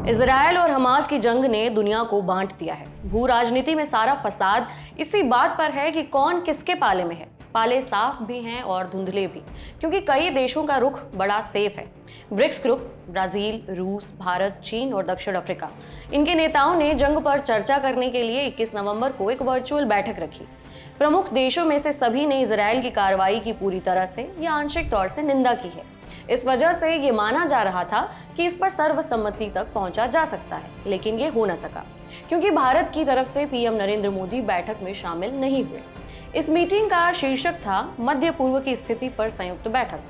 Israel और Hamas की जंग ने दुनिया को बांट दिया है। भू राजनीति में सारा फसाद इसी बात पर है कि कौन किसके पाले में है। पाले साफ भी हैं और धुंधले भी, क्योंकि कई देशों का रुख बड़ा सेफ है। ब्रिक्स ग्रुप, ब्राजील, रूस, भारत, चीन और दक्षिण अफ्रीका, इनके नेताओं ने जंग पर चर्चा करने के लिए 21 नवंबर को एक वर्चुअल बैठक रखी। प्रमुख देशों में से सभी ने इजरायल की कार्रवाई की पूरी तरह से या आंशिक तौर से निंदा की है। इस वजह से ये माना जा रहा था कि इस पर सर्वसम्मति तक पहुंचा जा सकता है, लेकिन ये हो न सका क्योंकि भारत की तरफ से पीएम नरेंद्र मोदी बैठक में शामिल नहीं हुए। इस मीटिंग का शीर्षक था मध्य पूर्व की स्थिति पर संयुक्त बैठक।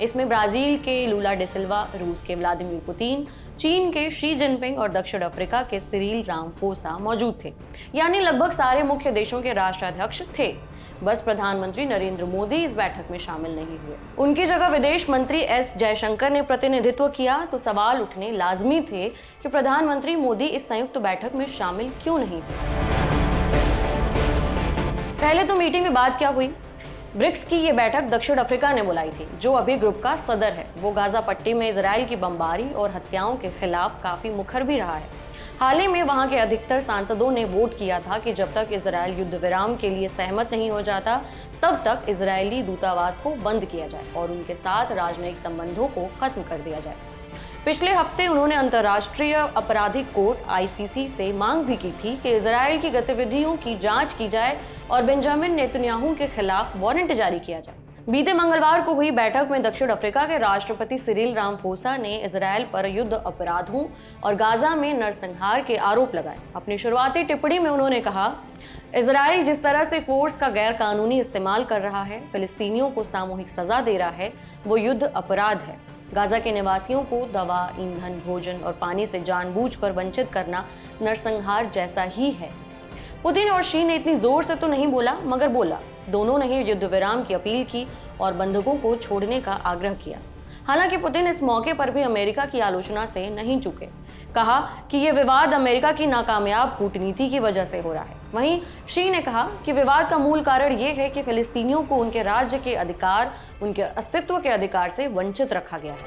इसमें ब्राजील के लूला डे सिल्वा, रूस के व्लादिमीर पुतिन, चीन के शी जिनपिंग और दक्षिण अफ्रीका के सिरिल रामफोसा मौजूद थे। यानी लगभग सारे मुख्य देशों के राष्ट्राध्यक्ष थे। बस प्रधानमंत्री नरेंद्र मोदी इस बैठक में शामिल नहीं हुए। उनकी जगह विदेश मंत्री एस जयशंकर ने प्रतिनिधित्व किया। तो सवाल उठने लाजमी थे कि प्रधानमंत्री मोदी इस संयुक्त बैठक में शामिल क्यों नहीं हुए। पहले तो मीटिंग में बात क्या हुई। ब्रिक्स की ये बैठक दक्षिण अफ्रीका ने बुलाई थी, जो अभी ग्रुप का सदर है। वो गाजा पट्टी में इजराइल की बमबारी और हत्याओं के खिलाफ काफी मुखर भी रहा है। हाल ही में वहां के अधिकतर सांसदों ने वोट किया था कि जब तक इजरायल युद्ध विराम के लिए सहमत नहीं हो जाता, तब तक इजरायली दूतावास को बंद किया जाए और उनके साथ राजनयिक संबंधों को खत्म कर दिया जाए। पिछले हफ्ते उन्होंने अंतर्राष्ट्रीय आपराधिक कोर्ट आईसीसी से मांग भी की थी कि इजरायल की गतिविधियों की जांच की जाए और बेंजामिन नेतन्याहू के खिलाफ वारंट जारी किया जाए। बीते मंगलवार को हुई बैठक में दक्षिण अफ्रीका के राष्ट्रपति सिरिल रामफोसा ने इजरायल पर युद्ध अपराधों और गाजा में नरसंहार के आरोप लगाए। अपनी शुरुआती टिप्पणी में उन्होंने कहा, इजरायल जिस तरह से फोर्स का गैर कानूनी इस्तेमाल कर रहा है, फिलिस्तीनियों को सामूहिक सजा दे रहा है, वो युद्ध अपराध है। गाजा के निवासियों को दवा, ईंधन, भोजन और पानी से जानबूझकर वंचित करना नरसंहार जैसा ही है। पुतिन और शी ने इतनी जोर से तो नहीं बोला, मगर बोला। दोनों ने युद्ध विराम की अपील की और बंधकों को छोड़ने का आग्रह किया। हालांकि पुतिन इस मौके पर भी अमेरिका की आलोचना से नहीं चूके। कहा कि यह विवाद अमेरिका की नाकामयाब कूटनीति की वजह से हो रहा है। वहीं शी ने कहा कि विवाद का मूल कारण यह है कि फिलिस्तीनियों को उनके राज्य के अधिकार, उनके अस्तित्व के अधिकार से वंचित रखा गया है।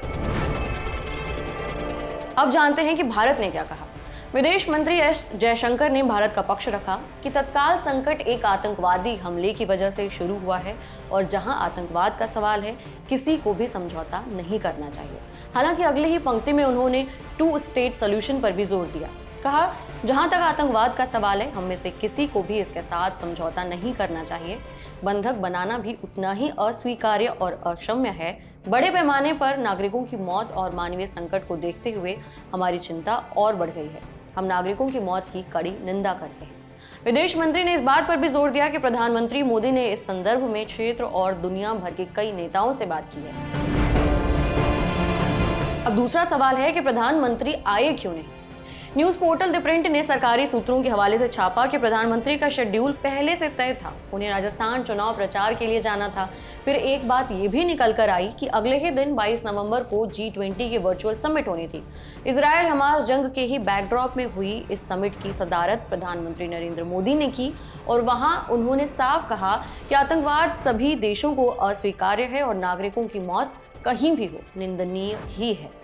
अब जानते हैं कि भारत ने क्या कहा। विदेश मंत्री एस जयशंकर ने भारत का पक्ष रखा कि तत्काल संकट एक आतंकवादी हमले की वजह से शुरू हुआ है और जहां आतंकवाद का सवाल है, किसी को भी समझौता नहीं करना चाहिए। हालांकि अगले ही पंक्ति में उन्होंने 2 स्टेट सॉल्यूशन पर भी जोर दिया। कहा, जहां तक आतंकवाद का सवाल है, हम में से किसी को भी इसके साथ समझौता नहीं करना चाहिए। बंधक बनाना भी उतना ही अस्वीकार्य और अक्षम्य है। बड़े पैमाने पर नागरिकों की मौत और मानवीय संकट को देखते हुए हमारी चिंता और बढ़ गई है। हम नागरिकों की मौत की कड़ी निंदा करते हैं। विदेश मंत्री ने इस बात पर भी जोर दिया कि प्रधानमंत्री मोदी ने इस संदर्भ में क्षेत्र और दुनिया भर के कई नेताओं से बात की है। अब दूसरा सवाल है कि प्रधानमंत्री आए क्यों नहीं। न्यूज पोर्टल द प्रिंट ने सरकारी सूत्रों के हवाले से छापा कि प्रधानमंत्री का शेड्यूल पहले से तय था। उन्हें राजस्थान चुनाव प्रचार के लिए जाना था। फिर एक बात यह भी निकल कर आई कि अगले ही दिन 22 नवंबर को G20 की वर्चुअल समिट होनी थी। इजरायल हमास जंग के ही बैकड्रॉप में हुई इस समिट की सदारत प्रधानमंत्री नरेंद्र मोदी ने की और वहां उन्होंने साफ कहा कि आतंकवाद सभी देशों को अस्वीकार्य है और नागरिकों की मौत कहीं भी हो निंदनीय ही है।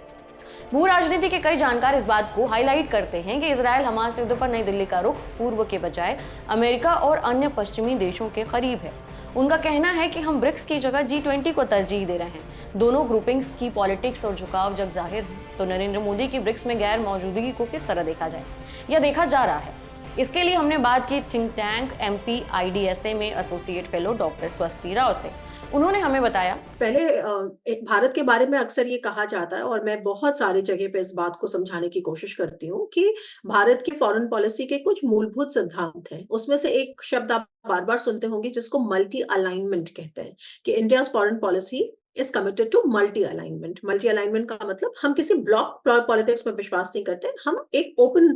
भू राजनीति के कई जानकार इस बात को हाईलाइट करते हैं कि इजरायल हमास युद्ध पर नई दिल्ली का रुख पूर्व के बजाय अमेरिका और अन्य पश्चिमी देशों के करीब है। उनका कहना है कि हम ब्रिक्स की जगह G20 को तरजीह दे रहे हैं। दोनों ग्रुपिंग्स की पॉलिटिक्स और झुकाव जग जाहिर है। तो नरेंद्र मोदी की ब्रिक्स में गैर मौजूदगी को किस तरह देखा जाए या देखा जा रहा है, इसके लिए हमने बात की थिंक टैंक MPIDSA में एसोसिएट फेलो डॉक्टर स्वस्ति राव से। उन्होंने हमें बताया, पहले भारत के बारे में अक्सर ये कहा जाता है और मैं बहुत सारी जगह पे इस बात को समझाने की कोशिश करती हूँ कि भारत की फॉरेन पॉलिसी के कुछ मूलभूत सिद्धांत हैं। उसमें से एक शब्द आप बार-बार सुनते होंगे जिसको मल्टी अलाइनमेंट कहते हैं कि India's foreign policy is committed to multi alignment. Multi alignment का मतलब हम किसी ब्लॉक पॉलिटिक्स में विश्वास नहीं करते। हम एक ओपन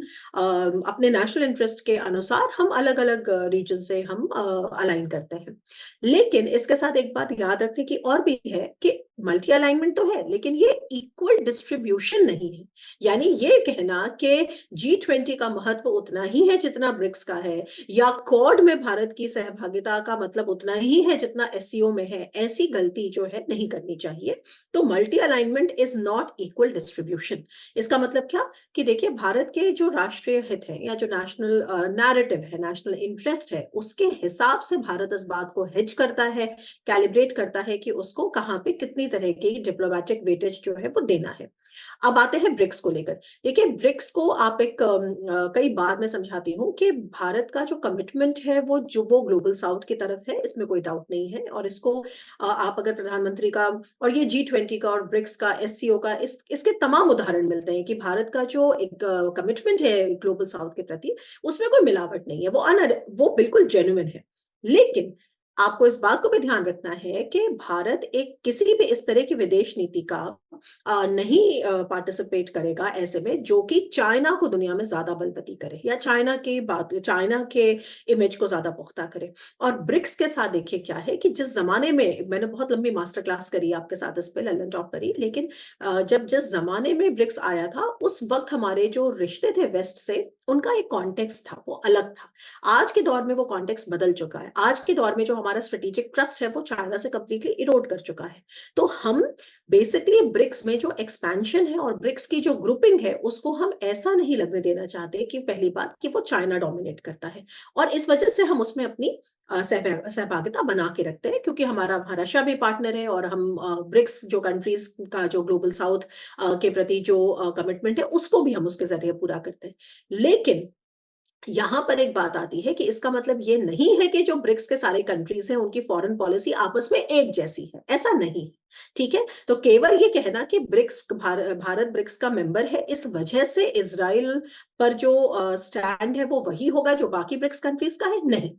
अपने नेशनल इंटरेस्ट के अनुसार हम अलग-अलग रीजन से हम अलाइन करते हैं। लेकिन इसके साथ एक बात याद रखने की और भी है कि मल्टी अलाइनमेंट तो है, लेकिन ये इक्वल डिस्ट्रीब्यूशन नहीं है। यानी ये कहना कि G20 का महत्व उतना ही है जितना ब्रिक्स का है, या क्वाड में भारत की सहभागिता का मतलब उतना ही है जितना एससीओ में है, ऐसी गलती जो है नहीं करनी चाहिए। तो multi alignment is not equal distribution. इसका मतलब क्या, कि देखिए भारत के जो राष्ट्रीय हित है या जो नेशनल नैरेटिव है, नेशनल इंटरेस्ट है, उसके हिसाब से भारत इस बात को हेज करता है, कैलिब्रेट करता है कि उसको कहाँ पे कितनी तरह की डिप्लोमेटिक वेटेज जो है वो देना है। अब आते हैं ब्रिक्स को लेकर। देखिए ब्रिक्स को आप एक कई बार मैं समझाती हूँ कि भारत का जो कमिटमेंट है वो ग्लोबल साउथ की तरफ है, इसमें कोई डाउट नहीं है। और इसको आप अगर प्रधानमंत्री का और ये G20 का और ब्रिक्स का, एससीओ का, इसके तमाम उदाहरण मिलते हैं कि भारत का जो एक कमिटमेंट है ग्लोबल साउथ के प्रति, उसमें कोई मिलावट नहीं है, वो बिल्कुल जेन्युइन है। लेकिन आपको इस बात को भी ध्यान रखना है कि भारत एक किसी भी इस तरह की विदेश नीति का नहीं पार्टिसिपेट करेगा ऐसे में जो कि चाइना को दुनिया में ज्यादा बलवती करे, या चाइना के इमेज को ज्यादा पुख्ता करे। और ब्रिक्स के साथ देखिए क्या है कि जिस जमाने में मैंने बहुत लंबी मास्टर क्लास करी आपके साथ इस पे, लंदन टॉप करी, लेकिन जब जिस जमाने में ब्रिक्स आया था उस वक्त हमारे जो रिश्ते थे वेस्ट से, उनका एक कॉन्टेक्स्ट था, वो अलग था। आज के दौर में वो कॉन्टेक्स्ट बदल चुका है। आज के दौर में जो हमारा स्ट्रेटेजिक ट्रस्ट है वो चाइना से कंप्लीटली इरोड कर चुका है। तो हम बेसिकली ब्रिक्स में जो एक्सपेंशन है और ब्रिक्स की जो ग्रुपिंग है उसको हम ऐसा नहीं लगने देना चाहते कि पहली बात कि वो चाइना डोमिनेट करता है, और इस वजह से हम उसमें अपनी सहभागिता बना के रखते हैं, क्योंकि हमारा रशिया भी पार्टनर है और हम ब्रिक्स जो कंट्रीज का जो ग्लोबल साउथ के प्रति जो कमिटमेंट है उसको भी हम उसके जरिए पूरा करते हैं। लेकिन यहाँ पर एक बात आती है कि इसका मतलब ये नहीं है कि जो ब्रिक्स के सारे कंट्रीज हैं उनकी फॉरेन पॉलिसी आपस में एक जैसी है, ऐसा नहीं है। ठीक है, तो केवल ये कहना कि भारत ब्रिक्स का मेंबर है इस वजह से इजराइल पर जो स्टैंड है वो वही होगा जो बाकी ब्रिक्स कंट्रीज का है, नहीं।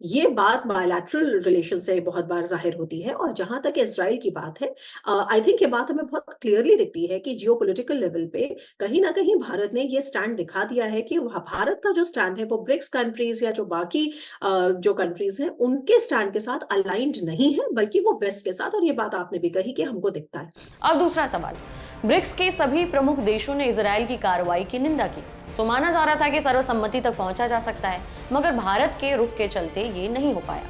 ये बात बायलैटरल रिलेशन से बहुत बार जाहिर होती है। और जहां तक इजराइल की बात है, आई थिंक ये बात हमें बहुत क्लियरली दिखती है कि जियोपॉलिटिकल लेवल पे कहीं ना कहीं भारत ने ये स्टैंड दिखा दिया है कि भारत का जो स्टैंड है वो ब्रिक्स कंट्रीज या जो बाकी जो कंट्रीज हैं उनके स्टैंड के साथ अलाइंड नहीं है, बल्कि वो वेस्ट के साथ। और ये बात आपने भी कही कि हमको दिखता है। अब दूसरा सवाल, ब्रिक्स के सभी प्रमुख देशों ने इजराइल की कार्रवाई की निंदा की, सो माना जा रहा था कि सर्वसम्मति तक पहुंचा जा सकता है, मगर भारत के रुख के चलते ये नहीं हो पाया।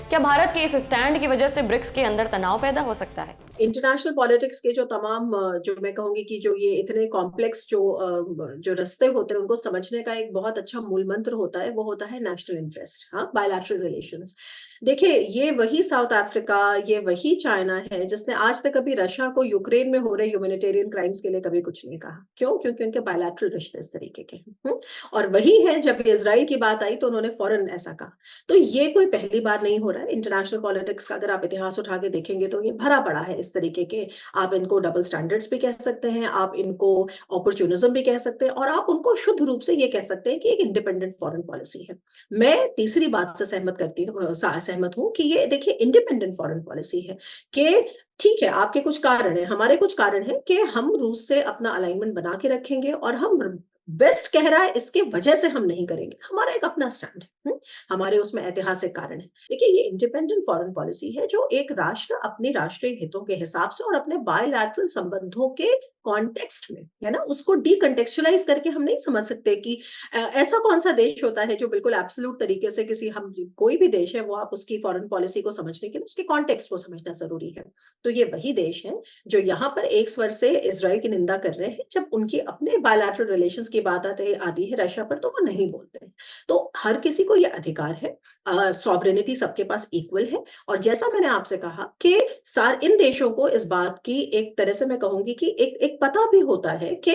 क्या भारत के इस स्टैंड की वजह से ब्रिक्स के अंदर तनाव पैदा हो सकता है? इंटरनेशनल पॉलिटिक्स के जो तमाम जो मैं कहूंगी कि जो ये इतने कॉम्प्लेक्स जो रास्ते होते हैं उनको समझने का एक बहुत अच्छा मूल मंत्र होता है, वो होता है नेशनल इंटरेस्ट, हाँ, बायलैटरल रिलेशंस। देखिए ये वही साउथ अफ्रीका, ये वही चाइना है जिसने आज तक कभी रशिया को यूक्रेन में हो रहे ह्यूमैनिटेरियन क्राइम्स के लिए कभी कुछ नहीं कहा। क्यों? क्योंकि उनके बायलैटरल रिश्ते इस तरीके के हैं। और वही है जब इजराइल की बात आई तो उन्होंने फौरन ऐसा कहा। तो ये कोई पहली बार नहीं हो रहा है। इंटरनेशनल पॉलिटिक्स का अगर आप इतिहास उठा के देखेंगे तो ये भरा पड़ा है इस तरीके के, आप इनको डबल स्टैंडर्ड्स भी कह सकते हैं, आप इनको अपॉर्चुनिज्म भी कह सकते हैं, और आप उनको शुद्ध रूप से ये कह सकते हैं कि एक इंडिपेंडेंट फॉरेन पॉलिसी है। मैं तीसरी बात से सहमत हूं कि ये देखिए इंडिपेंडेंट फॉरेन पॉलिसी है कि ठीक है, आपके कुछ कारण है, हमारे कुछ कारण है कि हम रूस से अपना अलाइनमेंट बना के रखेंगे, और हम वेस्ट कह रहा है इसके वजह से हम नहीं करेंगे, हमारा एक अपना स्टैंड है। हमारे उसमें ऐतिहासिक कारण है। देखिए ये इंडिपेंडेंट फॉरेन पॉलिसी है जो एक राष्ट्र अपने राष्ट्रीय हितों के हिसाब से और अपने बायलैटरल संबंधों के कॉन्टेक्स्ट में, है ना, उसको डीकंटेक्चुअलाइज करके हम नहीं समझ सकते कि ऐसा कौन सा देश होता है जो बिल्कुल एब्सोल्यूट तरीके से किसी, हम कोई भी देश है वो आप उसकी फॉरेन पॉलिसी को समझने के लिए उसके कॉन्टेक्स्ट को समझना जरूरी है। तो ये वही देश है जो यहाँ पर एक स्वर से इजराइल की निंदा कर रहे हैं, जब उनकी अपने बायलैटरल रिलेशंस की बात आती है रशिया पर तो वो नहीं बोलते हैं। तो हर किसी को ये अधिकार है, सॉवरेनिटी सबके पास इक्वल है। और जैसा मैंने आपसे कहा कि इन देशों को इस बात की एक तरह से मैं कहूंगी कि एक पता भी होता है कि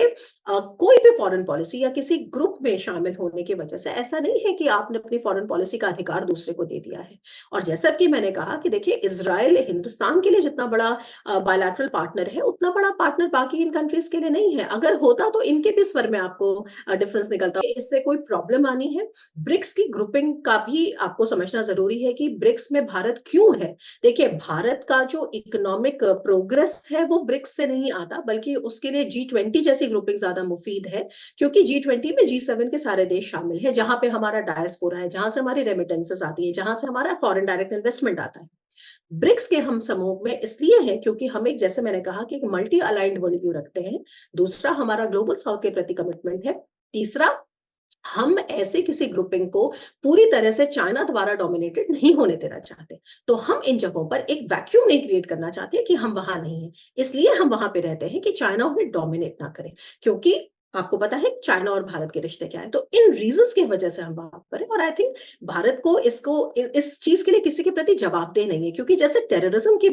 कोई भी फॉरेन पॉलिसी या किसी ग्रुप में शामिल होने की वजह से ऐसा नहीं है कि आपने अपनी फॉरेन पॉलिसी का अधिकार दूसरे को दे दिया है। और जैसा कि मैंने कहा कि देखिए इजराइल हिंदुस्तान के लिए जितना बड़ा बायलैटरल पार्टनर है, उतना बड़ा पार्टनर बाकी इन कंट्रीज के लिए नहीं है। अगर होता तो इनके भी स्वर में आपको डिफरेंस निकलता। इससे कोई प्रॉब्लम आनी है। ब्रिक्स की ग्रुपिंग का भी आपको समझना जरूरी है कि ब्रिक्स में भारत क्यों है। देखिए भारत का जो इकोनॉमिक प्रोग्रेस है वो ब्रिक्स से नहीं आता, बल्कि उसके लिए G20 जैसी ग्रुपिंग ज्यादा मुफीद है, क्योंकि G20 में G7 के सारे देश शामिल हैं, जहां पे हमारा डायस्पोरा है, जहां से हमारी रेमिटेंसेस आती है, जहां से हमारा फॉरेन डायरेक्ट इन्वेस्टमेंट आता है। ब्रिक्स के हम समूह में इसलिए हैं क्योंकि हम एक, जैसे मैंने कहा, कि एक मल्टी अलाइन्ड वर्ल्ड व्यू रखते हैं। दूसरा, हमारा ग्लोबल साउथ के प्रति कमिटमेंट है। तीसरा, हम ऐसे किसी ग्रुपिंग को पूरी तरह से चाइना द्वारा डोमिनेटेड नहीं होने देना चाहते। तो हम इन जगहों पर एक वैक्यूम नहीं क्रिएट करना चाहते कि हम वहाँ नहीं हैं। इसलिए हम वहाँ पे रहते हैं कि चाइना हमें डोमिनेट ना करे, क्योंकि आपको पता है चाइना और भारत के रिश्ते क्या हैं। तो इन रीज़न्स की वजह से हम वहाँ पर हैं, और आई थिंक भारत को इसको इस चीज़ के लिए किसी के प्रति जवाबदेह नहीं है, क्योंकि जैसे टेररिज्म की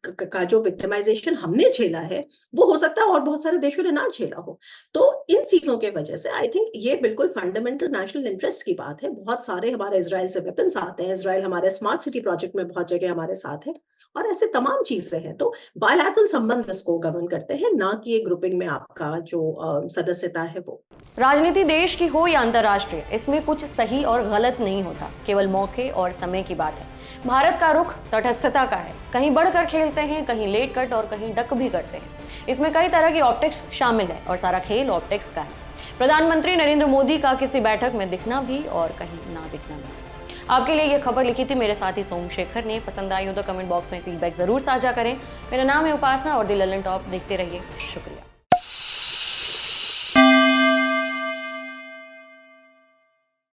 का जो विक्टिमाइज़ेशन हमने झेला है, वो हो सकता है और बहुत सारे देशों ने ना झेला हो। तो इन चीज़ों के वजह से आई थिंक ये बिल्कुल फंडामेंटल नेशनल इंटरेस्ट की बात है। बहुत सारे हमारे इज़राइल से वेपन्स आते हैं, इज़राइल हमारे स्मार्ट सिटी प्रोजेक्ट में बहुत जगह हमारे साथ है, और ऐसे तमाम चीज़ें हैं। तो बायलैटरल संबंध इसको गवर्न करते हैं, ना कि एक ग्रुपिंग में आपका जो सदस्यता है वो। राजनीति देश की हो या अंतर्राष्ट्रीय, इसमें कुछ सही और गलत नहीं होता, केवल मौके और समय की बात है। भारत का रुख तटस्थता का है, कहीं बढ़कर खेलते हैं, कहीं लेट कट और कहीं डक भी करते हैं। इसमें कई तरह की ऑप्टिक्स शामिल है और सारा खेल ऑप्टिक्स का है। प्रधानमंत्री नरेंद्र मोदी का किसी बैठक में दिखना भी और कहीं ना दिखना भी। आपके लिए ये खबर लिखी थी मेरे साथी सोमशेखर ने। पसंद आई हो तो कमेंट बॉक्स में फीडबैक जरूर साझा करें। मेरा नाम है उपासना और दी ललन टॉप देखते रहिए। शुक्रिया।